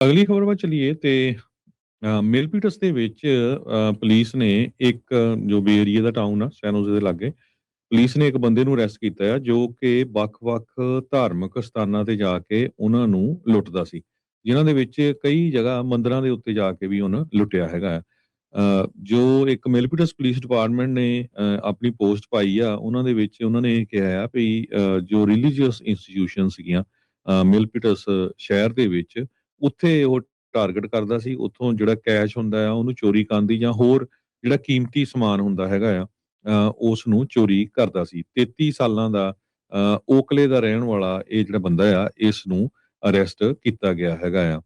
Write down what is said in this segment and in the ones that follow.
ਅਗਲੀ ਖਬਰ ਵੱਲ ਚਲੀਏ ਤੇ ਮਿਲਪੀਟਸ ਦੇ ਵਿੱਚ ਪੁਲਿਸ ਨੇ ਇੱਕ ਜੋ ਬੇ ਏਰੀਏ ਦਾ ਟਾਊਨ ਆ ਸੈਨ ਹੋਜ਼ੇ ਦੇ ਲਾਗੇ, ਪੁਲਿਸ ਨੇ ਇੱਕ ਬੰਦੇ ਨੂੰ ਅਰੈਸਟ ਕੀਤਾ ਆ ਜੋ ਕਿ ਵੱਖ-ਵੱਖ ਧਾਰਮਿਕ ਸਥਾਨਾਂ ਤੇ ਜਾ ਕੇ ਉਹਨਾਂ ਨੂੰ ਲੁੱਟਦਾ ਸੀ। ਜਿਨ੍ਹਾਂ ਦੇ ਵਿੱਚ ਕਈ ਜਗ੍ਹਾ ਮੰਦਿਰਾਂ ਦੇ ਉੱਤੇ ਜਾ ਕੇ ਵੀ ਉਹਨੇ ਲੁੱਟਿਆ ਹੈਗਾ ਆ। ਜੋ ਇੱਕ ਮਿਲਪੀਟਸ ਪੁਲਿਸ ਡਿਪਾਰਟਮੈਂਟ ਨੇ ਆਪਣੀ ਪੋਸਟ ਪਾਈ ਆ, ਉਹਨਾਂ ਦੇ ਵਿੱਚ ਉਹਨਾਂ ਨੇ ਕਿਹਾ ਆ ਵੀ ਜੋ ਰਿਲੀਜੀਅਸ ਇੰਸਟੀਟਿਊਸ਼ਨ ਸੀਗੀਆਂ ਮਿਲਪੀਟਸ ਸ਼ਹਿਰ ਦੇ ਵਿੱਚ, ਉੱਥੇ ਉਹ ਟਾਰਗੇਟ ਕਰਦਾ ਸੀ। ਉੱਥੋਂ ਜਿਹੜਾ ਕੈਸ਼ ਹੁੰਦਾ ਆ ਉਹਨੂੰ ਚੋਰੀ ਕਰਨ ਦੀ ਜਾਂ ਹੋਰ ਜਿਹੜਾ ਕੀਮਤੀ ਸਮਾਨ ਹੁੰਦਾ ਹੈਗਾ ਆ ਉਸ ਨੂੰ ਚੋਰੀ ਕਰਦਾ ਸੀ। 33 ਸਾਲਾਂ ਦਾ ਓਕਲੇ ਦਾ ਰਹਿਣ ਵਾਲਾ ਇਹ ਜਿਹੜਾ ਬੰਦਾ ਆ, ਇਸ ਨੂੰ ਅਰੈਸਟ ਕੀਤਾ ਗਿਆ ਹੈਗਾ ਆ।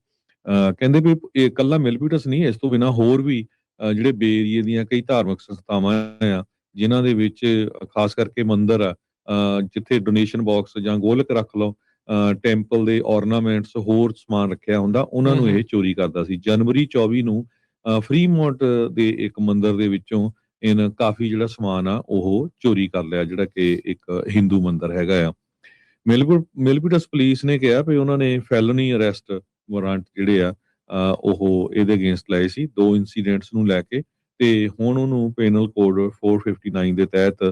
ਕਹਿੰਦੇ ਵੀ ਇਹ ਇਕੱਲਾ ਮਿਲਪੀਟਸ ਨਹੀਂ, ਇਸ ਤੋਂ ਬਿਨਾਂ ਹੋਰ ਵੀ ਜਿਹੜੇ ਬੇ ਏਰੀਏ ਦੀਆਂ ਕਈ ਧਾਰਮਿਕ ਸੰਸਥਾਵਾਂ ਆ, ਜਿਨ੍ਹਾਂ ਦੇ ਵਿੱਚ ਖਾਸ ਕਰਕੇ ਮੰਦਿਰ ਆ, ਜਿੱਥੇ ਡੋਨੇਸ਼ਨ ਬਾਕਸ ਜਾਂ ਗੋਲਕ ਰੱਖ ਲਓ, ਟੈਂਪਲ ਦੇ ornaments ਹੋਰ ਸਮਾਨ ਰੱਖਿਆ ਹੁੰਦਾ, ਉਹਨਾਂ ਨੂੰ ਇਹ ਚੋਰੀ ਕਰਦਾ ਸੀ। ਜਨਵਰੀ 24 ਨੂੰ ਫਰੀਮੌਂਟ ਦੇ ਇੱਕ ਮੰਦਿਰ ਦੇ ਵਿੱਚੋਂ ਇਹਨੇ ਕਾਫੀ ਜਿਹੜਾ ਸਮਾਨ ਆ ਉਹ ਚੋਰੀ ਕਰ ਲਿਆ, ਜਿਹੜਾ ਕਿ ਇੱਕ ਹਿੰਦੂ ਮੰਦਿਰ ਹੈਗਾ ਆ। ਮਿਲਪੀਟਸ ਪੁਲਿਸ ਨੇ ਕਿਹਾ ਵੀ ਉਹਨਾਂ ਨੇ ਫੈਲਨੀ ਅਰੈਸਟ ਵਾਰੰਟ ਜਿਹੜੇ ਆ ਉਹ ਇਹਦੇ ਅਗੇਂਸਟ ਲਏ ਸੀ 2 ਇਨਸੀਡੈਂਟਸ ਨੂੰ ਲੈ ਕੇ, ਤੇ ਹੁਣ ਉਹਨੂੰ ਪੈਨਲ ਕੋਡ 459 ਦੇ ਤਹਿਤ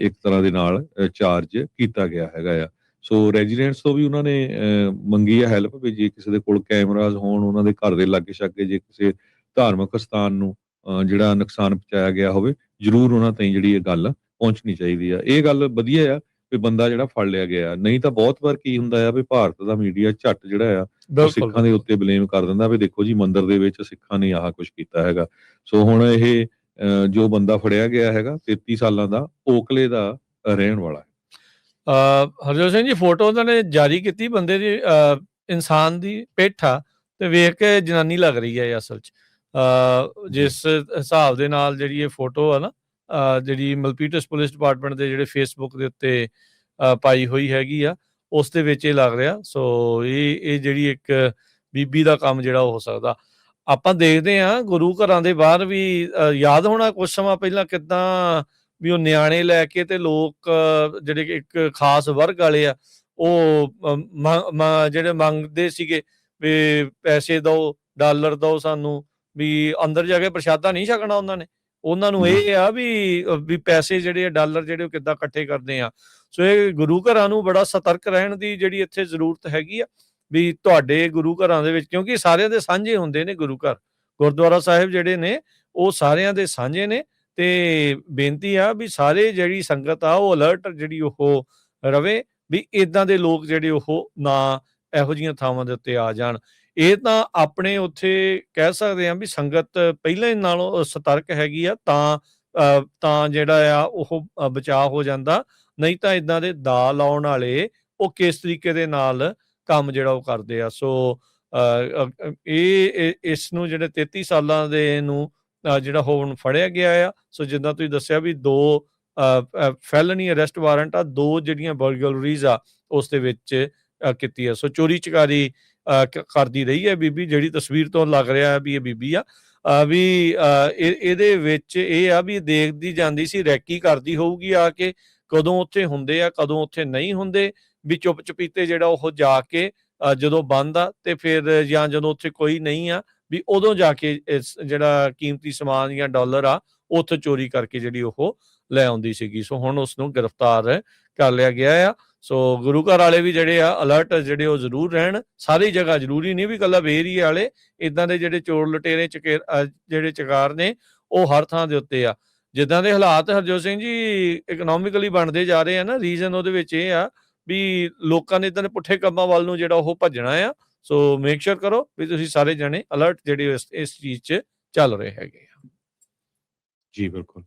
ਇੱਕ ਤਰ੍ਹਾਂ ਦੇ ਨਾਲ ਚਾਰਜ ਕੀਤਾ ਗਿਆ ਹੈਗਾ ਆ। ਸੋ ਰੈਜ਼ੀਡੈਂਟਸ ਤੋਂ ਵੀ ਉਹਨਾਂ ਨੇ ਮੰਗੀ ਆ ਹੈਲਪ ਵੀ ਜੇ ਕਿਸੇ ਦੇ ਕੋਲ ਕੈਮਰਾਜ਼ ਹੋਣ ਉਹਨਾਂ ਦੇ ਘਰ ਦੇ ਲਾਗੇ-ਛਾਗੇ, ਜੇ ਕਿਸੇ ਧਾਰਮਿਕ ਸਥਾਨ ਨੂੰ ਜਿਹੜਾ ਨੁਕਸਾਨ ਪਹੁੰਚਾਇਆ ਗਿਆ ਹੋਵੇ, ਜ਼ਰੂਰ ਉਹਨਾਂ ਤਾਈਂ ਜਿਹੜੀ ਇਹ ਗੱਲ ਪਹੁੰਚਣੀ ਚਾਹੀਦੀ ਆ। ਇਹ ਗੱਲ ਵਧੀਆ ਆ ਵੀ ਬੰਦਾ ਜਿਹੜਾ ਫੜ ਲਿਆ ਗਿਆ। ਨਹੀਂ ਤਾਂ ਬਹੁਤ ਵਾਰ ਕੀ ਹੁੰਦਾ ਆ ਵੀ ਭਾਰਤ ਦਾ ਮੀਡੀਆ ਝੱਟ ਜਿਹੜਾ ਆ ਉਹ ਸਿੱਖਾਂ ਦੇ ਉੱਤੇ ਬਲੇਮ ਕਰ ਦਿੰਦਾ ਵੀ ਦੇਖੋ ਜੀ ਮੰਦਿਰ ਦੇ ਵਿੱਚ ਸਿੱਖਾਂ ਨੇ ਆਹ ਕੁਛ ਕੀਤਾ ਹੈਗਾ। ਸੋ ਹੁਣ ਇਹ ਜੋ ਬੰਦਾ ਫੜਿਆ ਗਿਆ ਹੈਗਾ 33 ਸਾਲਾਂ ਦਾ ਓਕਲੇ ਦਾ ਰਹਿਣ ਵਾਲਾ ਹੈ। ਹਰਜੋਤ ਸਿੰਘ ਜੀ, ਫੋਟੋ ਉਹਨਾਂ ਨੇ ਜਾਰੀ ਕੀਤੀ ਬੰਦੇ ਦੀ, ਇਨਸਾਨ ਦੀ ਪਿੱਠ ਆ ਤੇ ਵੇਖ ਕੇ ਜਨਾਨੀ ਲੱਗ ਰਹੀ ਹੈ ਅਸਲ 'ਚ। ਜਿਸ ਹਿਸਾਬ ਦੇ ਨਾਲ ਜਿਹੜੀ ਇਹ ਫੋਟੋ ਆ ਨਾ, ਜਿਹੜੀ ਮਿਲਪੀਟਸ ਪੁਲਿਸ ਡਿਪਾਰਟਮੈਂਟ ਦੇ ਜਿਹੜੇ ਫੇਸਬੁੱਕ ਦੇ ਉੱਤੇ ਪਾਈ ਹੋਈ ਹੈਗੀ ਆ, ਉਸ ਦੇ ਵਿੱਚ ਇਹ ਲੱਗ ਰਿਹਾ। ਸੋ ਇਹ ਜਿਹੜੀ ਇੱਕ ਬੀਬੀ ਦਾ ਕੰਮ ਜਿਹੜਾ ਹੋ ਸਕਦਾ। ਆਪਾਂ ਦੇਖਦੇ ਹਾਂ ਗੁਰੂ ਘਰਾਂ ਦੇ ਬਾਹਰ ਵੀ, ਯਾਦ ਹੋਣਾ ਕੁਝ ਸਮਾਂ ਪਹਿਲਾਂ ਕਿੱਦਾਂ ਵੀ ਉਹ ਨਿਆਣੇ ਲੈ ਕੇ ਤੇ ਲੋਕ ਜਿਹੜੇ ਕਿ ਇੱਕ ਖਾਸ ਵਰਗ ਵਾਲੇ ਆ, ਉਹ ਜਿਹੜੇ ਮੰਗਦੇ ਸੀਗੇ ਵੀ ਪੈਸੇ ਦਿਓ, ਡਾਲਰ ਦਿਓ ਸਾਨੂੰ, ਵੀ ਅੰਦਰ ਜਾ ਕੇ ਪ੍ਰਸ਼ਾਦਾ ਨਹੀਂ ਛਕਣਾ ਉਹਨਾਂ ਨੇ। ਉਹਨਾਂ ਨੂੰ ਇਹ ਆ ਵੀ ਪੈਸੇ ਜਿਹੜੇ ਆ, ਡਾਲਰ ਜਿਹੜੇ ਉਹ ਕਿੱਦਾਂ ਇਕੱਠੇ ਕਰਦੇ ਆ। ਸੋ ਇਹ ਗੁਰੂ ਘਰਾਂ ਨੂੰ ਬੜਾ ਸਤਰਕ ਰਹਿਣ ਦੀ ਜਿਹੜੀ ਇੱਥੇ ਜ਼ਰੂਰਤ ਹੈਗੀ ਆ ਵੀ ਤੁਹਾਡੇ ਗੁਰੂ ਘਰਾਂ ਦੇ ਵਿੱਚ, ਕਿਉਂਕਿ ਸਾਰਿਆਂ ਦੇ ਸਾਂਝੇ ਹੁੰਦੇ ਨੇ ਗੁਰੂ ਘਰ, ਗੁਰਦੁਆਰਾ ਸਾਹਿਬ ਜਿਹੜੇ ਨੇ ਉਹ ਸਾਰਿਆਂ ਦੇ ਸਾਂਝੇ ਨੇ। ਤੇ ਬੇਨਤੀ ਆ ਵੀ ਸਾਰੇ ਜਿਹੜੀ ਸੰਗਤ ਆ ਉਹ ਅਲਰਟ ਜਿਹੜੀ ਉਹ ਰਵੇ ਵੀ ਇਦਾਂ ਦੇ ਲੋਕ ਜਿਹੜੇ ਉਹ ਨਾ ਇਹੋ ਜਿਹੀਆਂ ਥਾਵਾਂ ਦੇ ਉੱਤੇ ਆ ਜਾਣ। ਇਹ ਤਾਂ ਆਪਣੇ ਉੱਥੇ ਕਹਿ ਸਕਦੇ ਆ ਵੀ ਸੰਗਤ ਪਹਿਲਾਂ ਹੀ ਨਾਲੋਂ ਸਤਰਕ ਹੈਗੀ ਆ, ਤਾਂ ਜਿਹੜਾ ਆ ਉਹ ਬਚਾਅ ਹੋ ਜਾਂਦਾ। ਨਹੀਂ ਤਾਂ ਇਦਾਂ ਦੇ ਦਾ ਲਾਉਣ ਵਾਲੇ ਉਹ ਕਿਸ ਤਰੀਕੇ ਦੇ ਨਾਲ ਕੰਮ ਜਿਹੜਾ ਉਹ ਕਰਦੇ ਆ। ਸੋ ਇਸ ਨੂੰ ਜਿਹੜੇ 33 ਸਾਲਾਂ ਦੇ ਨੂੰ ਜਿਹੜਾ ਹੁਣ ਫੜਿਆ ਗਿਆ ਆ। ਸੋ ਜਿੱਦਾਂ ਤੁਸੀਂ ਦੱਸਿਆ ਵੀ 2 ਫੈਲਨੀ ਅਰੈਸਟ ਵਾਰੰਟ ਆ, 2 ਜਿਹੜੀਆਂ ਬਰਗਲਰੀਜ਼ ਆ ਉਸ ਦੇ ਵਿੱਚ ਕੀਤੀ ਆ। ਸੋ ਚੋਰੀ ਚਕਾਰੀ ਕਰਦੀ ਰਹੀ ਹੈ ਬੀਬੀ, ਜਿਹੜੀ ਤਸਵੀਰ ਤੋਂ ਲੱਗ ਰਿਹਾ ਵੀ ਇਹ ਬੀਬੀ ਆ। ਵੀ ਇਹਦੇ ਵਿੱਚ ਇਹ ਆ ਵੀ ਦੇਖਦੀ ਜਾਂਦੀ ਸੀ, ਰੈਕੀ ਕਰਦੀ ਹੋਊਗੀ ਆ ਕੇ, ਕਦੋਂ ਉੱਥੇ ਹੁੰਦੇ ਆ ਕਦੋਂ ਉੱਥੇ ਨਹੀਂ ਹੁੰਦੇ, ਵੀ ਚੁੱਪ ਚਪੀਤੇ ਜਿਹੜਾ ਉਹ ਜਾ ਕੇ ਜਦੋਂ ਬੰਦ ਆ ਤੇ ਫਿਰ ਜਾਂ ਜਦੋਂ ਉੱਥੇ ਕੋਈ ਨਹੀਂ ਆ ਵੀ ਉਦੋਂ ਜਾ ਕੇ ਜਿਹੜਾ ਕੀਮਤੀ ਸਮਾਨ ਜਾਂ ਡਾਲਰ ਆ ਉੱਥੇ ਚੋਰੀ ਕਰਕੇ ਜਿਹੜੀ ਉਹ ਲੈ ਆਉਂਦੀ ਸੀਗੀ। ਸੋ ਹੁਣ ਉਸ ਨੂੰ ਗ੍ਰਿਫਤਾਰ ਕਰ ਲਿਆ ਗਿਆ ਆ। ਸੋ ਗੁਰੂ ਘਰ ਵਾਲੇ ਵੀ ਜਿਹੜੇ ਆ ਅਲਰਟ ਜਿਹੜੇ ਉਹ ਜ਼ਰੂਰ ਰਹਿਣ। ਸਾਰੀ ਜਗ੍ਹਾ, ਜ਼ਰੂਰੀ ਨਹੀਂ ਵੀ ਇਕੱਲਾ ਏਰੀਏ ਵਾਲੇ, ਇਦਾਂ ਦੇ ਜਿਹੜੇ ਚੋਰ ਲੁਟੇਰੇ ਜਿਹੜੇ ਚਕਾਰ ਨੇ ਉਹ ਹਰ ਥਾਂ ਦੇ ਉੱਤੇ ਆ। ਜਿੱਦਾਂ ਦੇ ਹਾਲਾਤ ਹਰਜੋਤ ਸਿੰਘ ਜੀ ਇਕਨੋਮਿਕਲੀ ਬਣਦੇ ਜਾ ਰਹੇ ਆ ਨਾ, ਰੀਜ਼ਨ ਉਹਦੇ ਵਿੱਚ ਇਹ ਆ ਵੀ ਲੋਕਾਂ ਨੇ ਇਦਾਂ ਦੇ ਪੁੱਠੇ ਕੰਮਾਂ ਵੱਲ ਨੂੰ ਜਿਹੜਾ ਉਹ ਭੱਜਣਾ ਆ। ਸੋ ਮੇਕ ਸ਼ੋਰ ਕਰੋ ਵੀ ਤੁਸੀਂ ਸਾਰੇ ਜਣੇ ਅਲਰਟ ਜਿਹੜੇ ਇਸ ਚੀਜ਼ 'ਚ ਚੱਲ ਰਹੇ ਹੈਗੇ ਆ। ਜੀ ਬਿਲਕੁਲ।